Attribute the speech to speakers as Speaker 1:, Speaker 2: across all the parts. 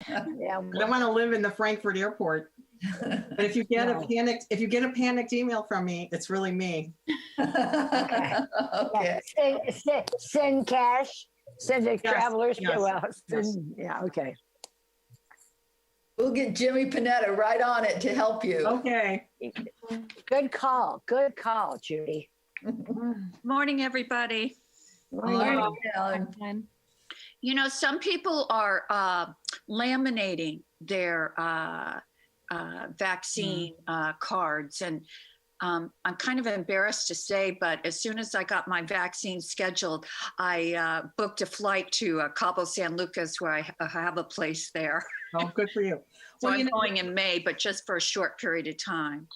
Speaker 1: Yeah.
Speaker 2: I don't want to live in the Frankfurt airport. But if you get
Speaker 1: No.
Speaker 2: a panicked email from me, it's really me.
Speaker 1: Okay.
Speaker 3: Okay.
Speaker 1: Send cash, send the
Speaker 2: Yes,
Speaker 1: travelers
Speaker 2: yes,
Speaker 1: to us.
Speaker 2: yes.
Speaker 1: Yeah, okay.
Speaker 3: We'll get Jimmy Panetta right on it to help you.
Speaker 2: Okay.
Speaker 1: Good call. Good call, Judy.
Speaker 4: Morning, everybody.
Speaker 3: Morning,
Speaker 1: Morning.
Speaker 3: Ellen.
Speaker 4: You know, some people are laminating their vaccine cards, and I'm kind of embarrassed to say, but as soon as I got my vaccine scheduled, I booked a flight to Cabo San Lucas, where I have a place there.
Speaker 2: Oh, good for you.
Speaker 4: So
Speaker 2: Well,
Speaker 4: I'm going in May, but just for a short period of time.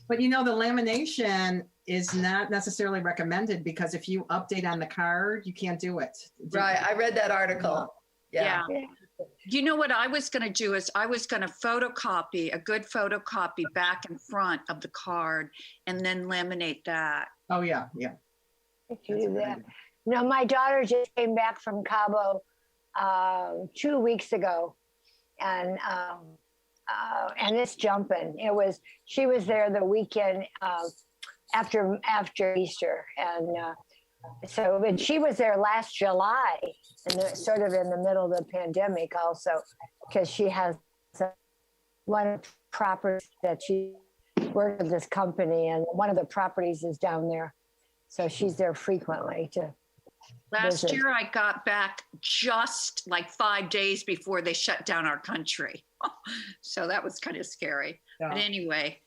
Speaker 2: But the lamination is not necessarily recommended, because if you update on the card, you can't do it.
Speaker 3: Right, I read that article. Yeah.
Speaker 4: You know what I was going to do is I was going to photocopy a good photocopy back and front of the card and then laminate that.
Speaker 2: Oh, yeah.
Speaker 1: You do that. No, my daughter just came back from Cabo 2 weeks ago, and it's jumping. She was there the weekend after Easter, and and she was there last July, and sort of in the middle of the pandemic also, because she has one property that she worked with this company, and one of the properties is down there, so she's there frequently to
Speaker 4: Last
Speaker 1: visit.
Speaker 4: year, I got back just like 5 days before they shut down our country. So that was kind of scary.
Speaker 2: Yeah.
Speaker 4: But anyway,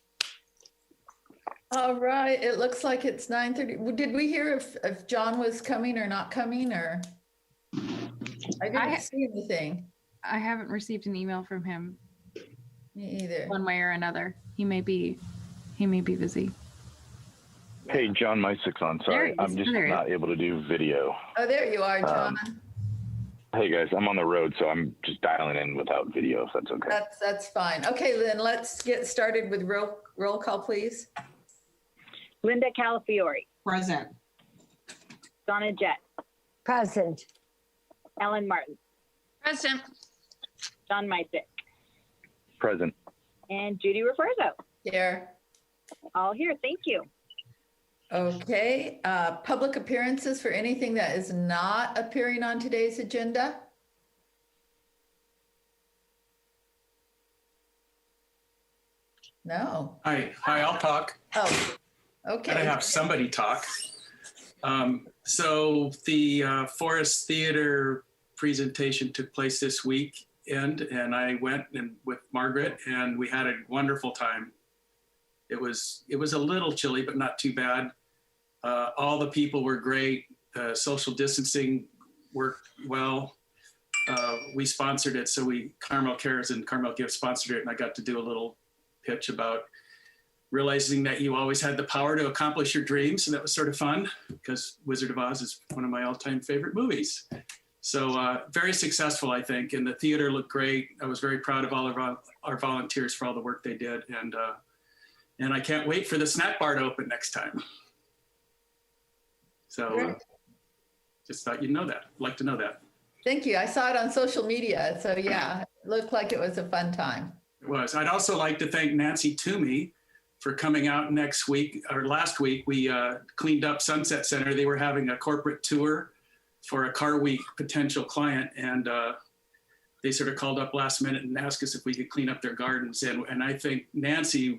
Speaker 3: All right, it looks like it's 9:30. Did we hear if John was coming or not coming, or? I didn't see anything.
Speaker 5: I haven't received an email from him
Speaker 3: Me either.
Speaker 5: one way or another. He may be busy.
Speaker 6: Hey, John Mysick's on.
Speaker 5: There
Speaker 6: Sorry,
Speaker 5: he is.
Speaker 6: I'm just
Speaker 5: There he is.
Speaker 6: not able to do video.
Speaker 3: Oh, there you are, John.
Speaker 6: Hey guys, I'm on the road, so I'm just dialing in without video, if that's okay.
Speaker 3: That's fine. Okay, then let's get started with roll call, please.
Speaker 7: Linda Calafiore,
Speaker 2: Present.
Speaker 7: Donna Jett,
Speaker 1: present.
Speaker 7: Ellen Martin,
Speaker 4: present.
Speaker 7: John Mysick,
Speaker 6: Present.
Speaker 7: and Judy Referzo.
Speaker 3: Here.
Speaker 7: All here. Thank you.
Speaker 3: Okay, public appearances for anything that is not appearing on today's agenda. No.
Speaker 8: Hi, I'll talk.
Speaker 3: Oh, okay.
Speaker 8: Gotta have somebody talk. So the Forest Theater presentation took place this weekend, and I went with Margaret, and we had a wonderful time. It was a little chilly, but not too bad. All the people were great. Social distancing worked well. We sponsored it, so Carmel Cares and Carmel Gift sponsored it, and I got to do a little pitch about realizing that you always had the power to accomplish your dreams, and that was sort of fun, because Wizard of Oz is one of my all-time favorite movies. So very successful, I think, and the theater looked great. I was very proud of all of our volunteers for all the work they did, and I can't wait for the snack bar to open next time. So just thought you'd know that. Like to know that.
Speaker 3: Thank you. I saw it on social media. So yeah, it looked like it was a fun time.
Speaker 8: It was. I'd also like to thank Nancy Toomey for coming out next week, or last week. We cleaned up Sunset Center. They were having a corporate tour for a Car Week potential client, and they sort of called up last minute and asked us if we could clean up their gardens. And I think Nancy,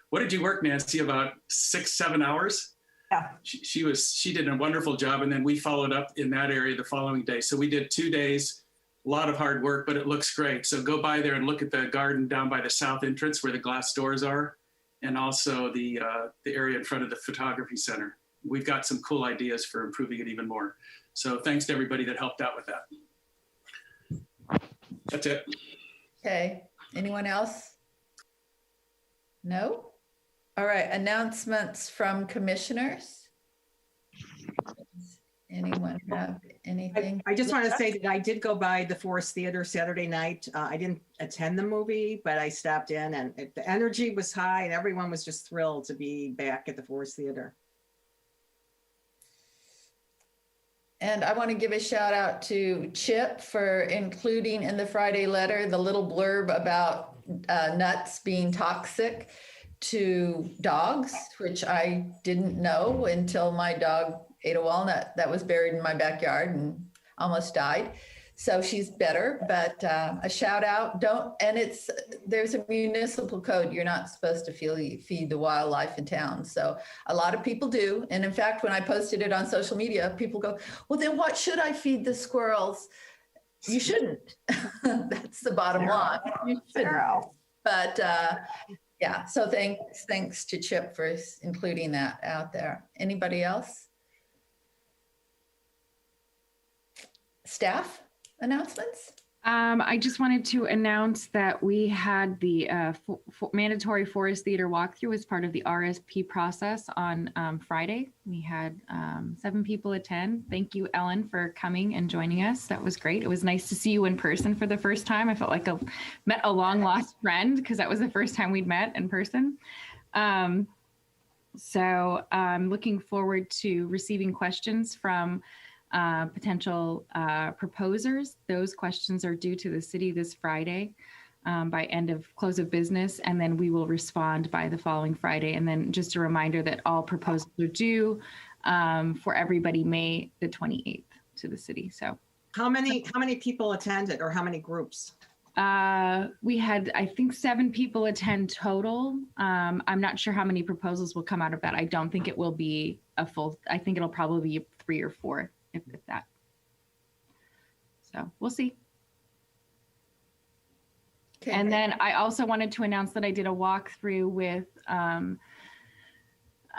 Speaker 8: what did you work, Nancy? About 6-7 hours?
Speaker 9: Yeah.
Speaker 8: She did a wonderful job, and then we followed up in that area the following day. So we did 2 days, a lot of hard work, but it looks great. So go by there and look at the garden down by the south entrance where the glass doors are, and also the area in front of the photography center. We've got some cool ideas for improving it even more. So thanks to everybody that helped out with that. That's it.
Speaker 3: Okay. Anyone else? No? All right. Announcements from commissioners. Anyone have anything?
Speaker 2: I just want to say that I did go by the Forest Theater Saturday night. I didn't attend the movie, but I stopped in, and the energy was high, and everyone was just thrilled to be back at the Forest Theater.
Speaker 3: And I want to give a shout out to Chip for including in the Friday letter the little blurb about nuts being toxic to dogs, which I didn't know until my dog ate a walnut that was buried in my backyard and almost died. So she's better, but a shout out, there's a municipal code. You're not supposed to feed the wildlife in town. So a lot of people do. And in fact, when I posted it on social media, people go, well, then what should I feed the squirrels? You shouldn't. That's the bottom line. You shouldn't. But yeah, so thanks to Chip for including that out there. Anybody else? Staff announcements?
Speaker 5: I just wanted to announce that we had the mandatory Forest Theater walkthrough as part of the RSP process on Friday. We had 7 people attend. Thank you, Ellen, for coming and joining us. That was great. It was nice to see you in person for the first time. I felt like I met a long lost friend because that was the first time we'd met in person. So I'm looking forward to receiving questions from potential proposers. Those questions are due to the city this Friday by end of close of business, and then we will respond by the following Friday. And then just a reminder that all proposals are due for everybody May the 28th to the city. So
Speaker 2: How many people attended, or how many groups?
Speaker 5: we had, I think, 7 people attend total. I'm not sure how many proposals will come out of that. I don't think it will be a full, I think it'll probably be 3 or 4, if that. So we'll see.
Speaker 3: Okay.
Speaker 5: And then I also wanted to announce that I did a walkthrough with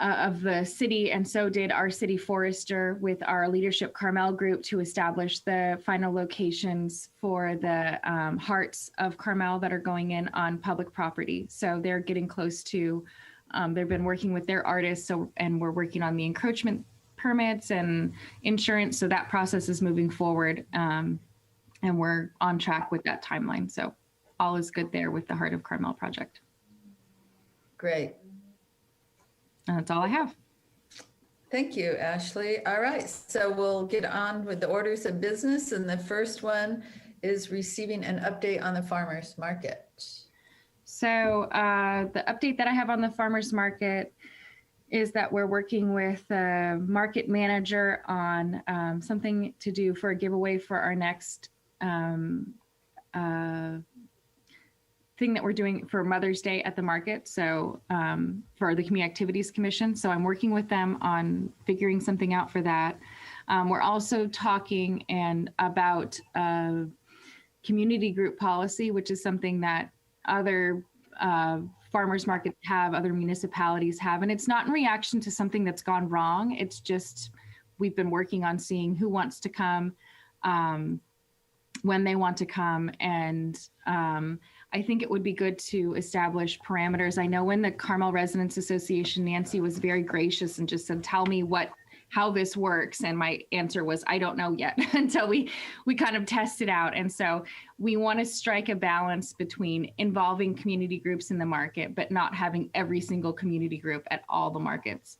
Speaker 5: of the city, and so did our city forester with our leadership Carmel group to establish the final locations for the hearts of Carmel that are going in on public property. So they're getting close to, they've been working with their artists, and we're working on the encroachment permits and insurance. So that process is moving forward, and we're on track with that timeline. So all is good there with the Heart of Carmel project.
Speaker 3: Great.
Speaker 5: And that's all I have.
Speaker 3: Thank you, Ashley. All right, so we'll get on with the orders of business. And the first one is receiving an update on the farmers market.
Speaker 5: So the update that I have on the farmers market is that we're working with the market manager on something to do for a giveaway for our next thing that we're doing for Mother's Day at the market. So for the Community Activities Commission. So I'm working with them on figuring something out for that. We're also talking about community group policy, which is something that other farmers markets have, other municipalities have. And it's not in reaction to something that's gone wrong. It's just, we've been working on seeing who wants to come, when they want to come. And I think it would be good to establish parameters. I know when the Carmel Residents Association, Nancy was very gracious and just said, tell me how this works. And my answer was, I don't know yet until we kind of test it out. And so we want to strike a balance between involving community groups in the market, but not having every single community group at all the markets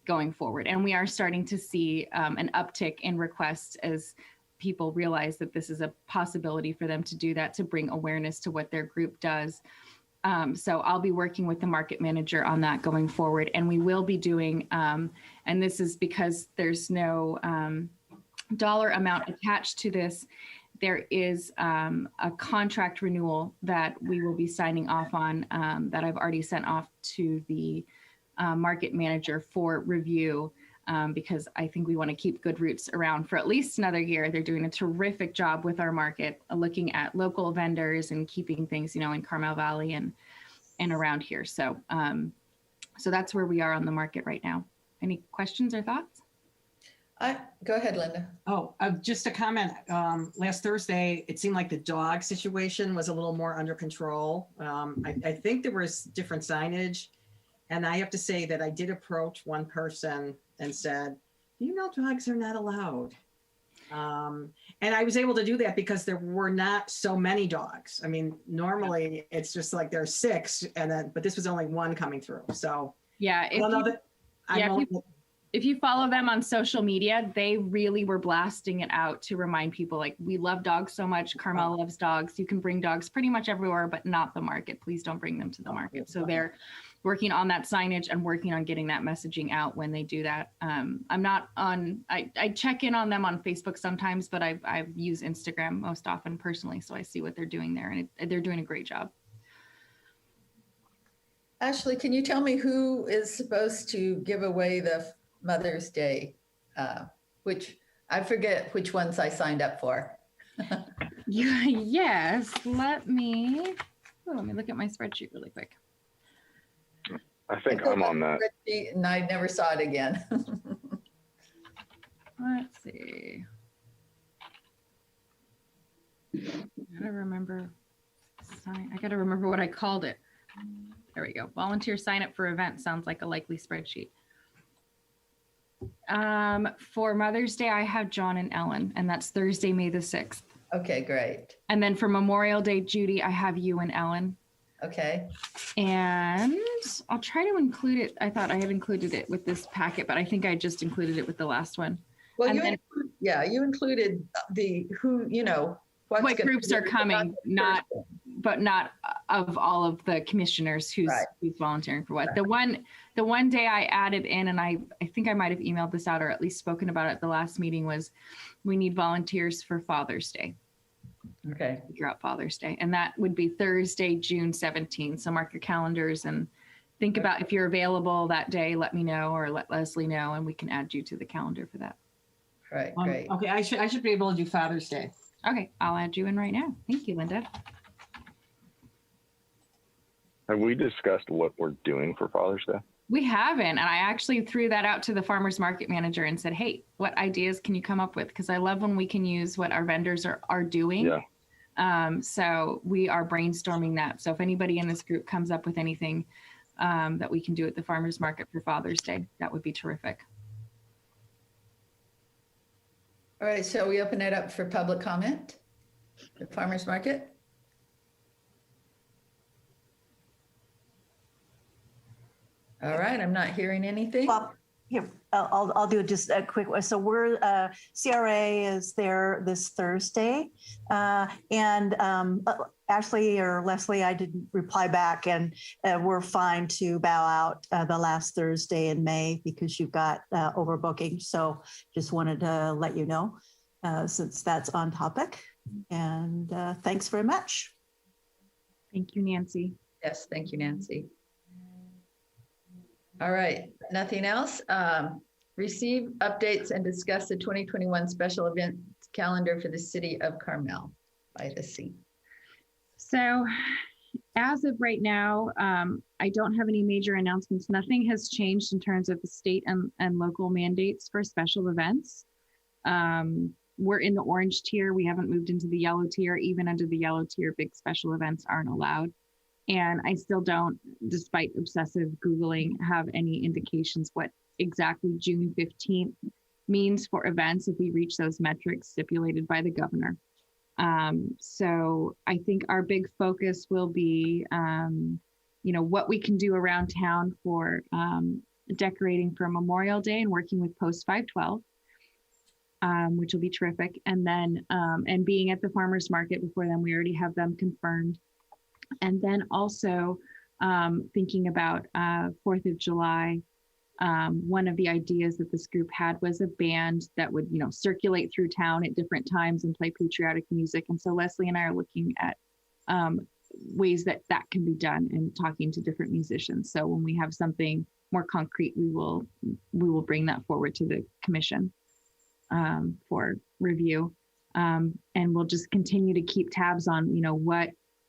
Speaker 5: going forward. And we are starting to see an uptick in requests as people realize that this is a possibility for them to do that, to bring awareness to what their group does. So I'll be working with the market manager on that going forward. And we will be doing, and this is because there's no dollar amount attached to this, there is a contract renewal that we will be signing off on that I've already sent off to the market manager for review. Because I think we want to keep Good Roots around for at least another year. They're doing a terrific job with our market, looking at local vendors and keeping things, in Carmel Valley and around here. So, so that's where we are on the market right now. Any questions or thoughts?
Speaker 3: Go ahead, Linda.
Speaker 2: Oh, just a comment. Last Thursday, it seemed like the dog situation was a little more under control. I think there was different signage. And I have to say that I did approach one person and said, dogs are not allowed. And I was able to do that because there were not so many dogs. I mean, normally it's just like there's 6, but this was only 1 coming through. So
Speaker 5: yeah, if you follow them on social media, they really were blasting it out to remind people like, we love dogs so much. Carmel loves dogs. You can bring dogs pretty much everywhere, but not the market. Please don't bring them to the market. So they're working on that signage and working on getting that messaging out when they do that. I'm not on, I check in on them on Facebook sometimes, but I use Instagram most often personally. So I see what they're doing there, and they're doing a great job.
Speaker 3: Ashley, can you tell me who is supposed to give away the Mother's Day? Which I forget which ones I signed up for.
Speaker 5: Yes, let me look at my spreadsheet really quick.
Speaker 6: I think I'm on that.
Speaker 3: And I never saw it again.
Speaker 5: Let's see. I gotta remember what I called it. There we go. Volunteer sign up for event sounds like a likely spreadsheet. For Mother's Day, I have John and Ellen, and that's Thursday, May the 6th.
Speaker 3: Okay, great.
Speaker 5: And then for Memorial Day, Judy, I have you and Ellen.
Speaker 3: Okay.
Speaker 5: And I'll try to include it. I thought I had included it with this packet, but I think I just included it with the last one.
Speaker 3: Well,
Speaker 5: And
Speaker 3: you
Speaker 5: then-
Speaker 3: you included the who,
Speaker 5: what groups are coming, not of all of the commissioners who's volunteering for what. The one day I added in, and I think I might have emailed this out or at least spoken about it at the last meeting, was we need volunteers for Father's Day.
Speaker 3: Okay.
Speaker 5: Figure out Father's Day. And that would be Thursday, June 17th. So mark your calendars and think about if you're available that day, let me know or let Leslie know, and we can add you to the calendar for that.
Speaker 3: Right, great.
Speaker 2: Okay, I should be able to do Father's Day.
Speaker 5: Okay, I'll add you in right now. Thank you, Linda.
Speaker 6: Have we discussed what we're doing for Father's Day?
Speaker 5: We haven't, and I actually threw that out to the farmer's market manager and said, hey, what ideas can you come up with? Because I love when we can use what our vendors are doing.
Speaker 6: Yeah.
Speaker 5: So we are brainstorming that. So if anybody in this group comes up with anything that we can do at the farmer's market for Father's Day, that would be terrific.
Speaker 3: All right, so we open it up for public comment, the farmer's market. All right, I'm not hearing anything.
Speaker 9: Well, here, I'll do just a quick one. So we're, CRA is there this Thursday. And Ashley or Leslie, I didn't reply back, and we're fine to bow out the last Thursday in May because you've got overbooking. So just wanted to let you know since that's on topic. And thanks very much.
Speaker 5: Thank you, Nancy.
Speaker 3: Yes, thank you, Nancy. All right, nothing else. Receive updates and discuss the 2021 special event calendar for the city of Carmel-by-the-Sea.
Speaker 5: So as of right now, I don't have any major announcements. Nothing has changed in terms of the state and local mandates for special events. We're in the orange tier. We haven't moved into the yellow tier. Even under the yellow tier, big special events aren't allowed. And I still don't, despite obsessive Googling, have any indications what exactly June 15th means for events if we reach those metrics stipulated by the governor. So I think our big focus will be, what we can do around town for decorating for Memorial Day and working with Post 512, which will be terrific. And then, and being at the farmer's market before then, we already have them confirmed. And then also thinking about 4th of July, one of the ideas that this group had was a band that would, circulate through town at different times and play patriotic music. And so Leslie and I are looking at ways that can be done and talking to different musicians. So when we have something more concrete, we will bring that forward to the commission for review. And we'll just continue to keep tabs on,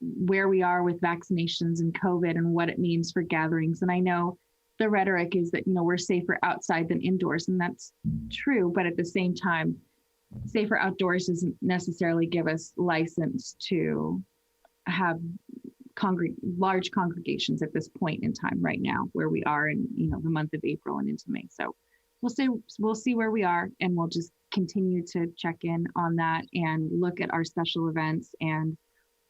Speaker 5: where we are with vaccinations and COVID and what it means for gatherings. And I know the rhetoric is that, we're safer outside than indoors, and that's true. But at the same time, safer outdoors doesn't necessarily give us license to have large congregations at this point in time right now, where we are in, the month of April and into May. So we'll see where we are, and we'll just continue to check in on that and look at our special events. And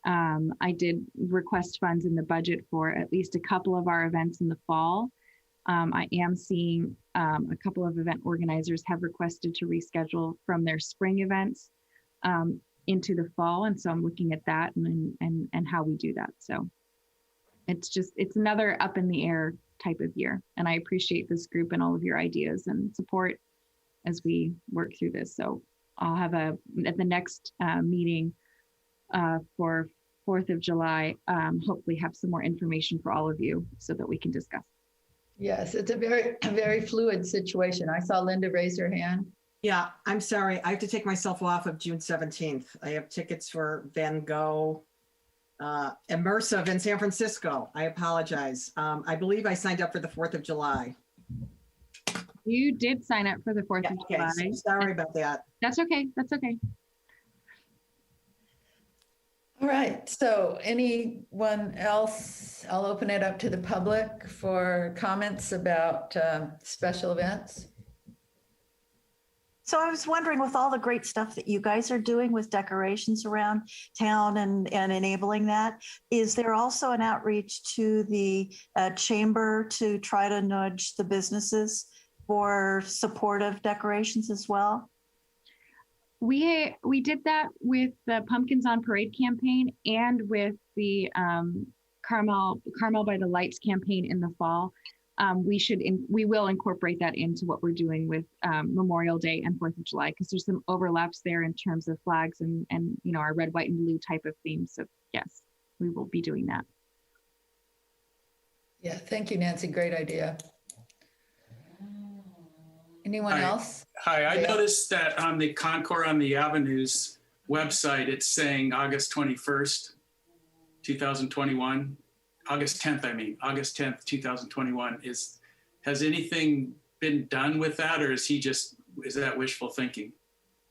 Speaker 5: I did request funds in the budget for at least a couple of our events in the fall. I am seeing a couple of event organizers have requested to reschedule from their spring events into the fall. And so I'm looking at that and how we do that. So it's another up in the air type of year. And I appreciate this group and all of your ideas and support as we work through this. So I'll have at the next meeting for 4th of July, hopefully have some more information for all of you so that we can discuss.
Speaker 3: Yes, it's a very fluid situation. I saw Linda raise her hand.
Speaker 2: Yeah, I'm sorry. I have to take myself off of June 17th. I have tickets for Van Gogh, Immersive in San Francisco. I apologize. I believe I signed up for the 4th of July.
Speaker 5: You did sign up for the 4th of July.
Speaker 2: Okay, sorry about that.
Speaker 5: That's okay. That's okay.
Speaker 3: All right, so anyone else? I'll open it up to the public for comments about special events.
Speaker 9: So I was wondering, with all the great stuff that you guys are doing with decorations around town and enabling that, is there also an outreach to the chamber to try to nudge the businesses for supportive decorations as well?
Speaker 5: We did that with the Pumpkins on Parade campaign and with the Carmel by the Lights campaign in the fall. We will incorporate that into what we're doing with Memorial Day and 4th of July, because there's some overlaps there in terms of flags and our red, white, and blue type of theme. So yes, we will be doing that.
Speaker 3: Yeah, thank you, Nancy. Great idea. Anyone else?
Speaker 8: Hi, I
Speaker 3: Yeah.
Speaker 8: noticed that on the Concord on the Avenues website, it's saying August 21st, 2021. August 10th, August 10th, 2021. Has anything been done with that, or is that wishful thinking?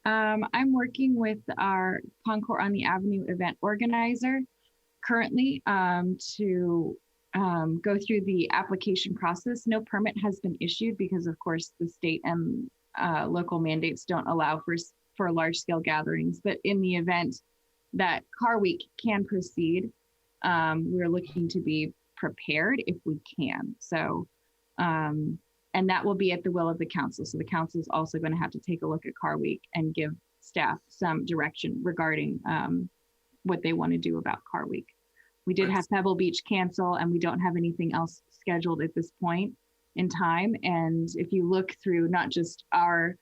Speaker 5: I'm working with our Concord on the Avenue event organizer currently to go through the application process. No permit has been issued because, of course, the state and local mandates don't allow for large scale gatherings. But in the event that Car Week can proceed, we're looking to be prepared if we can. So, and that will be at the will of the council. So the council is also going to have to take a look at Car Week and give staff some direction regarding what they want to do about Car Week. We did have Pebble Beach cancel, and we don't have anything else scheduled at this point in time. And if you look through not just our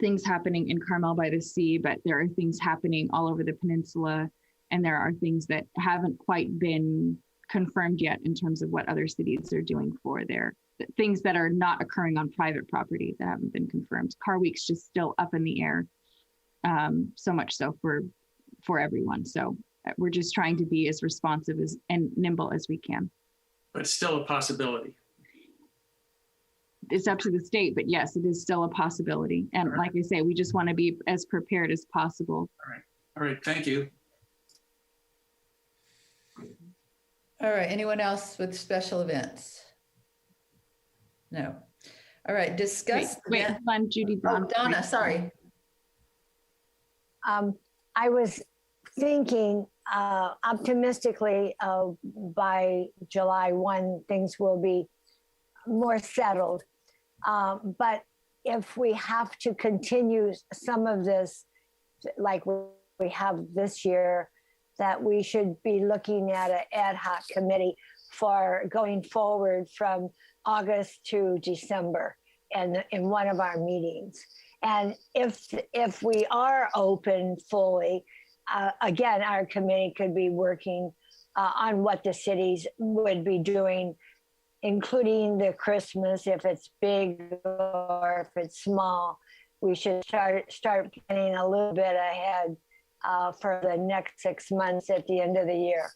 Speaker 5: things happening in Carmel-by-the-Sea, but there are things happening all over the peninsula. And there are things that haven't quite been confirmed yet in terms of what other cities are doing for their things that are not occurring on private property that haven't been confirmed. Car Week's just still up in the air, so much so for everyone. So we're just trying to be as responsive and nimble as we can.
Speaker 8: But still a possibility.
Speaker 5: It's up to the state, but yes, it is still a possibility. And like I say, we just want to be as prepared as possible.
Speaker 8: All right, thank you.
Speaker 3: All right, anyone else with special events? No. All right, discuss.
Speaker 5: Wait, fun, Judy Brown.
Speaker 3: Oh, Donna, sorry.
Speaker 1: I was thinking optimistically by July 1, things will be more settled. But if we have to continue some of this, like we have this year, that we should be looking at an ad hoc committee for going forward from August to December and in one of our meetings. And if we are open fully, again, our committee could be working on what the cities would be doing, including the Christmas, if it's big or if it's small. We should start planning a little bit ahead for the next 6 months at the end of the year.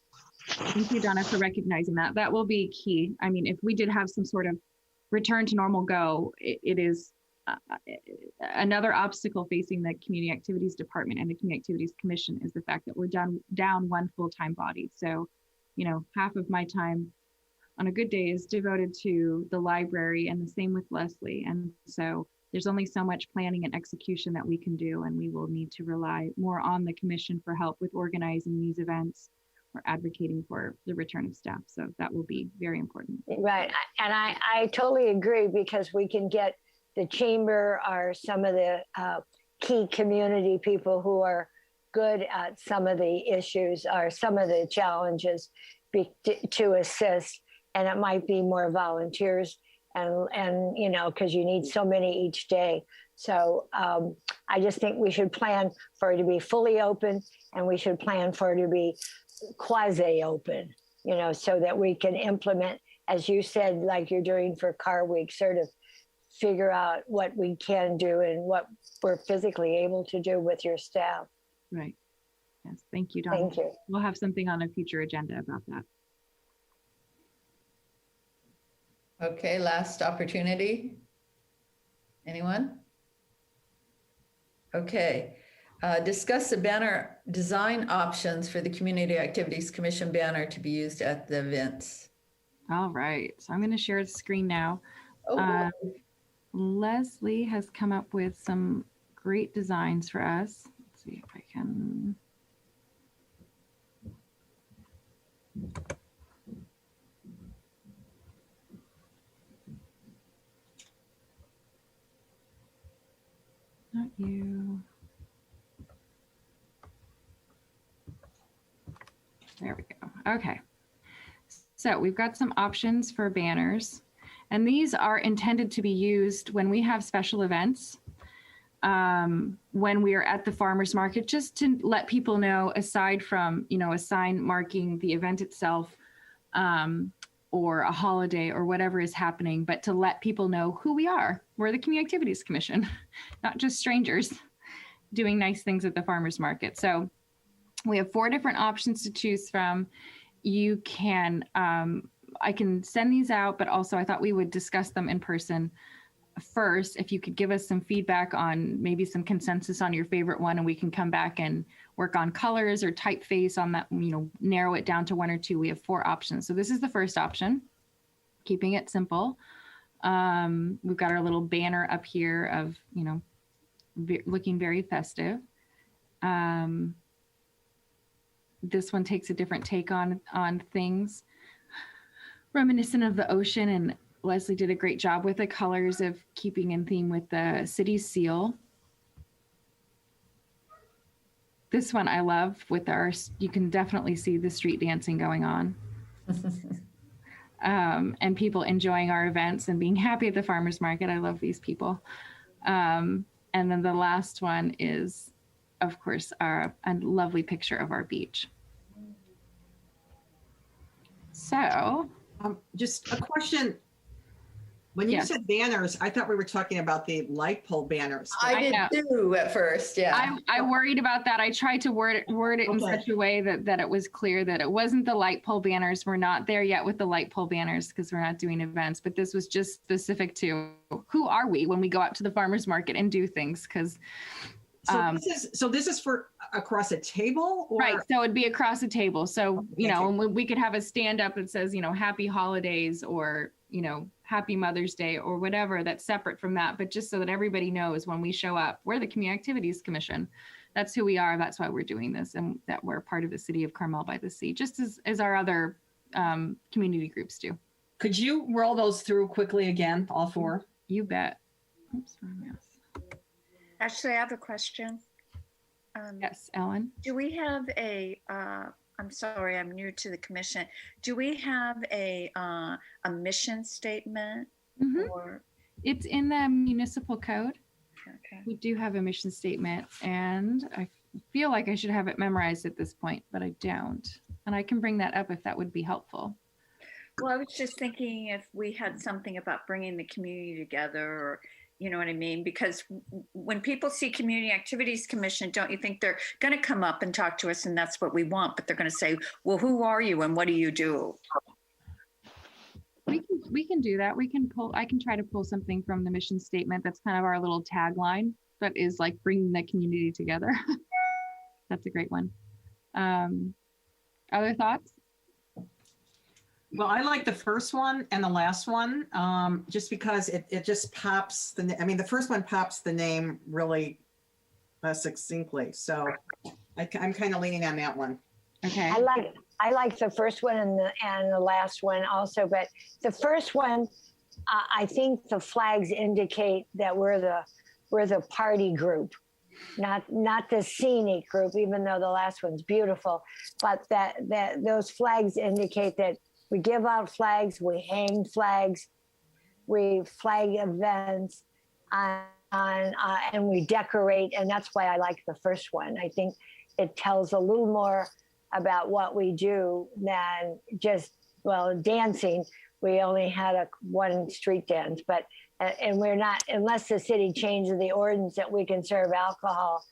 Speaker 5: Thank you, Donna, for recognizing that. That will be key. I mean, if we did have some sort of return to normal go, it is another obstacle facing the Community Activities Department and the Community Activities Commission is the fact that we're down one full-time body. So, half of my time on a good day is devoted to the library, and the same with Leslie. And so there's only so much planning and execution that we can do, and we will need to rely more on the commission for help with organizing these events we're advocating for the return of staff. So that will be very important.
Speaker 1: Right. And I totally agree, because we can get the chamber or some of the key community people who are good at some of the issues or some of the challenges to assist. And it might be more volunteers and you know, because you need so many each day. So I just think we should plan for it to be fully open, and we should plan for it to be quasi open, you know, so that we can implement, as you said, like you're doing for Car Week, sort of figure out what we can do and what we're physically able to do with your staff.
Speaker 5: Right. Yes. Thank you, Dawn.
Speaker 1: Thank you.
Speaker 5: We'll have something on a future agenda about that.
Speaker 3: Okay, last opportunity. Anyone? Okay. Discuss the banner design options for the Community Activities Commission banner to be used at the events.
Speaker 5: All right. So I'm going to share the screen now.
Speaker 3: Oh,
Speaker 5: Leslie has come up with some great designs for us. Let's see if I can. Not you. There we go. Okay. So we've got some options for banners, and these are intended to be used when we have special events, when we are at the farmers market, just to let people know, aside from, you know, a sign marking the event itself, or a holiday or whatever is happening, but to let people know who we are. We're the Community Activities Commission, not just strangers doing nice things at the farmers market. So we have 4 different options to choose from. You can, I can send these out, but also I thought we would discuss them in person first. If you could give us some feedback on maybe some consensus on your favorite one, and we can come back and work on colors or typeface on that, you know, narrow it down to 1 or 2. We have 4 options. So this is the first option, keeping it simple. We've got our little banner up here of, you know, looking very festive. This one takes a different take on things, reminiscent of the ocean, and Leslie did a great job with the colors of keeping in theme with the city's seal. This one I love with our, you can definitely see the street dancing going on. And people enjoying our events and being happy at the farmer's market. I love these people. And then the last one is, of course, a lovely picture of our beach. So,
Speaker 2: Just a question. When you
Speaker 5: Yes.
Speaker 2: said banners, I thought we were talking about the light pole banners.
Speaker 3: I did too at first, yeah.
Speaker 5: I worried about that. I tried to word it in
Speaker 2: Okay.
Speaker 5: such a way that it was clear that it wasn't the light pole banners. We're not there yet with the light pole banners because we're not doing events, but this was just specific to who are we when we go out to the farmer's market and do things, because
Speaker 2: So this is for across a table, or?
Speaker 5: right. So it'd be across the table. So, you
Speaker 2: Thank
Speaker 5: know,
Speaker 2: you.
Speaker 5: and we could have a stand up that says, you know, happy holidays, or, you know, happy Mother's Day, or whatever, that's separate from that. But just so that everybody knows when we show up, we're the Community Activities Commission. That's who we are. That's why we're doing this, and that we're part of the city of Carmel-by-the-Sea, just as our other community groups do.
Speaker 2: Could you roll those through quickly again, all 4?
Speaker 5: You bet. Oops, wrong mouse.
Speaker 4: Actually, I have a question.
Speaker 5: Yes, Ellen.
Speaker 4: Do we have I'm sorry, I'm new to the commission. Do we have a mission statement?
Speaker 5: Mhm.
Speaker 4: Or,
Speaker 5: It's in the municipal code.
Speaker 4: okay.
Speaker 5: We do have a mission statement, and I feel like I should have it memorized at this point, but I don't. And I can bring that up if that would be helpful.
Speaker 4: Well, I was just thinking if we had something about bringing the community together, or, you know what I mean? Because when people see Community Activities Commission, don't you think they're going to come up and talk to us, and that's what we want, but they're going to say, well, who are you and what do you do?
Speaker 5: We can do that. I can try to pull something from the mission statement. That's kind of our little tagline that is like bringing the community together. That's a great one. Other thoughts?
Speaker 2: Well, I like the first one and the last one, just because it just pops the first one pops the name really succinctly. So I'm kind of leaning on that one.
Speaker 5: Okay.
Speaker 1: I like the first one and the last one also, but the first one, I think the flags indicate that we're the party group, not the scenic group, even though the last one's beautiful, but that those flags indicate that we give out flags, we hang flags, we flag events, and we decorate, and that's why I like the first one. I think it tells a little more about what we do than just, well, dancing. We only had one street dance, but and we're not, unless the city changes the ordinance that we can serve alcohol,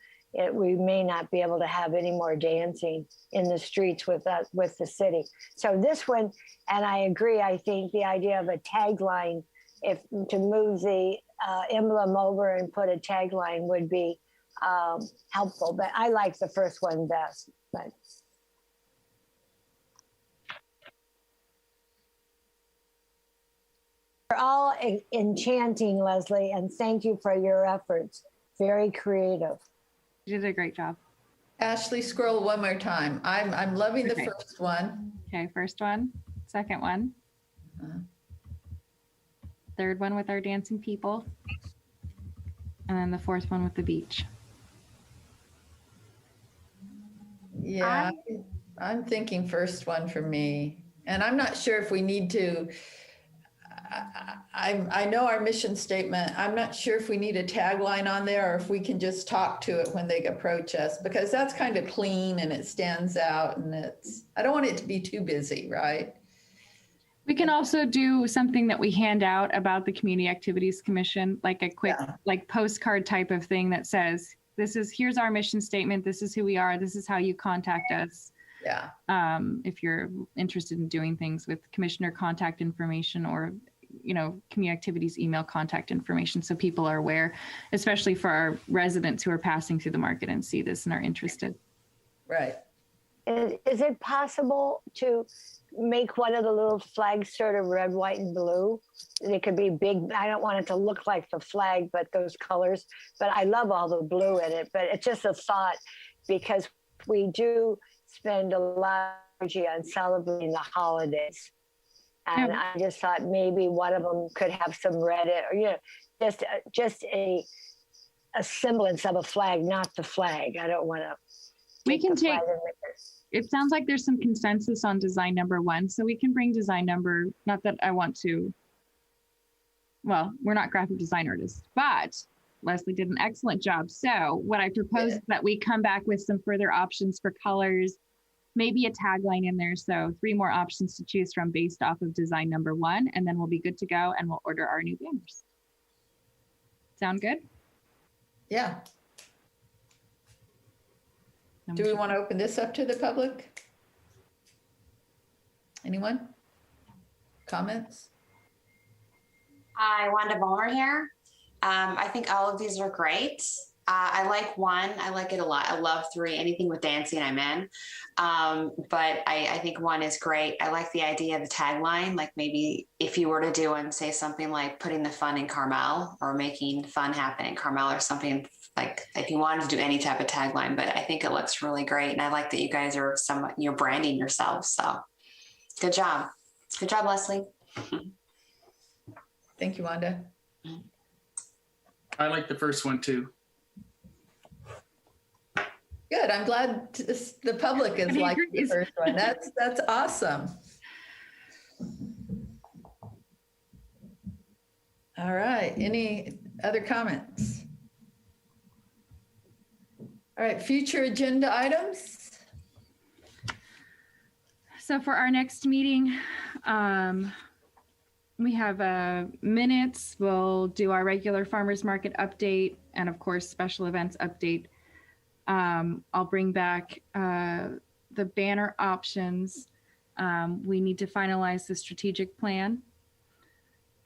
Speaker 1: we may not be able to have any more dancing in the streets with the city. So this one, and I agree, I think the idea of a tagline, if to move the emblem over and put a tagline would be helpful, but I like the first one best. But you're all enchanting, Leslie, and thank you for your efforts. Very creative.
Speaker 5: You did a great job.
Speaker 3: Ashley, scroll one more time. I'm loving the
Speaker 5: Okay.
Speaker 3: first one.
Speaker 5: Okay, first one, second one, third one with our dancing people, and then the fourth one with the beach.
Speaker 3: Yeah, I'm thinking first one for me. And I'm not sure if we need to, I know our mission statement. I'm not sure if we need a tagline on there or if we can just talk to it when they approach us, because that's kind of clean and it stands out, and I don't want it to be too busy, right?
Speaker 5: We can also do something that we hand out about the Community Activities Commission, like a quick, like postcard type of thing that says, here's our mission statement. This is who we are. This is how you contact us.
Speaker 3: Yeah.
Speaker 5: If you're interested in doing things with commissioner contact information or, community activities email contact information, so people are aware, especially for our residents who are passing through the market and see this and are interested.
Speaker 3: Right.
Speaker 1: Is it possible to make one of the little flags sort of red, white, and blue? It could be big. I don't want it to look like the flag, but those colors. But I love all the blue in it. But it's just a thought, because we do spend a lot of energy on celebrating the holidays. And I just thought maybe one of them could have some red, or just a semblance of a flag, not the flag. I don't want to.
Speaker 5: We can take. It sounds like there's some consensus on design number 1, so we can bring design number. Not that I want to. Well, we're not graphic design artists, but Leslie did an excellent job. So what I propose is that we come back with some further options for colors. Maybe a tagline in there. So 3 more options to choose from based off of design number 1, and then we'll be good to go and we'll order our new banners. Sound good?
Speaker 3: Yeah. Do we want to open this up to the public? Anyone? Comments?
Speaker 10: Hi, Wanda Bulmer here. I think all of these are great. I like 1. I like it a lot. I love 3. Anything with dancing, I'm in. But I think 1 is great. I like the idea of the tagline. Like maybe if you were to do and say something like putting the fun in Carmel, or making fun happen in Carmel, or something like, if you wanted to do any type of tagline. But I think it looks really great. And I like that you guys are somewhat, branding yourselves. So good job. Good job, Leslie.
Speaker 3: Thank you, Wanda.
Speaker 8: I like the first one too.
Speaker 3: Good. I'm glad the public is like the first one. That's awesome. All right. Any other comments? All right. Future agenda items.
Speaker 5: So for our next meeting, we have minutes. We'll do our regular farmers market update, and of course, special events update. I'll bring back the banner options. We need to finalize the strategic plan.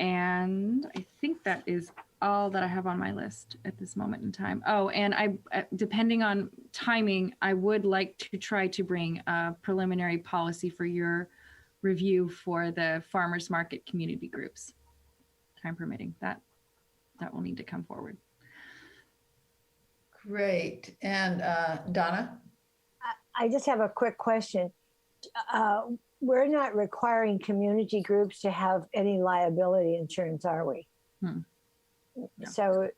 Speaker 5: And I think that is all that I have on my list at this moment in time. Oh, and depending on timing, I would like to try to bring a preliminary policy for your review for the farmers market community groups. Time permitting, that will need to come forward.
Speaker 3: Great. And Donna?
Speaker 1: I just have a quick question. We're not requiring community groups to have any liability insurance, are we?
Speaker 5: No.
Speaker 1: So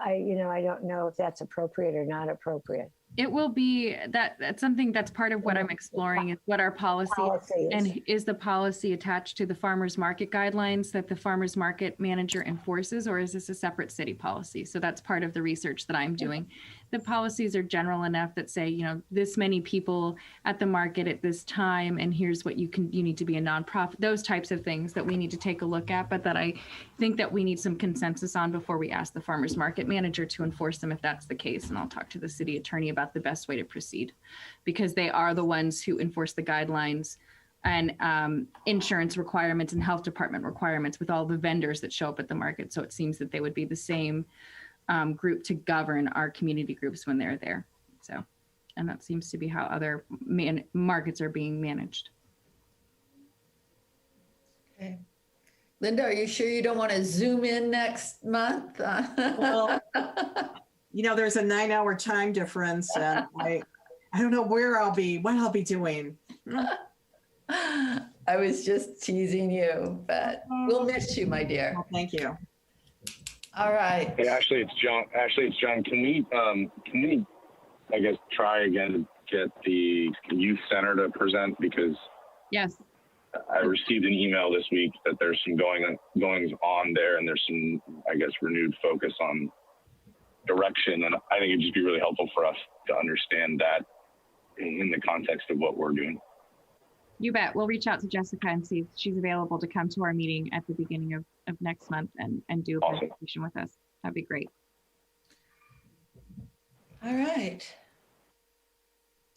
Speaker 1: I don't know if that's appropriate or not appropriate.
Speaker 5: It will be that's something that's part of what I'm exploring is what our policy
Speaker 1: Policy is.
Speaker 5: and is the policy attached to the farmers market guidelines that the farmers market manager enforces, or is this a separate city policy? So that's part of the research that I'm doing. The policies are general enough that say, this many people at the market at this time, and here's what you need to be a nonprofit, those types of things that we need to take a look at, but that I think that we need some consensus on before we ask the farmers market manager to enforce them if that's the case. And I'll talk to the city attorney about the best way to proceed, because they are the ones who enforce the guidelines and insurance requirements and health department requirements with all the vendors that show up at the market. So it seems that they would be the same group to govern our community groups when they're there. So, and that seems to be how other markets are being managed.
Speaker 3: Okay. Linda, are you sure you don't want to zoom in next month?
Speaker 2: Well, there's a 9-hour time difference, and I don't know what I'll be doing.
Speaker 3: I was just teasing you, but we'll miss you, my dear.
Speaker 2: Well, thank you.
Speaker 3: All right.
Speaker 6: Hey, Ashley, it's John. Can we, I guess, try again to get the youth center to present, because
Speaker 5: Yes.
Speaker 6: I received an email this week that there's some goings on there, and there's some, I guess, renewed focus on direction, and I think it'd just be really helpful for us to understand that in the context of what we're doing.
Speaker 5: You bet. We'll reach out to Jessica and see if she's available to come to our meeting at the beginning of next month and do a
Speaker 6: Awesome.
Speaker 5: presentation with us. That'd be great.
Speaker 3: All right.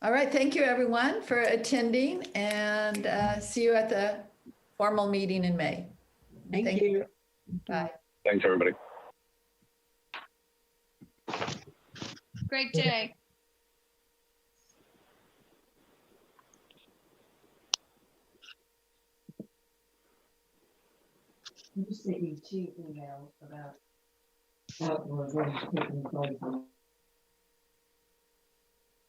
Speaker 3: All right. Thank you, everyone, for attending, and see you at the formal meeting in May.
Speaker 2: Thank you.
Speaker 3: Bye.
Speaker 6: Thanks, everybody.
Speaker 11: Great day.
Speaker 2: I'm just thinking 2 emails about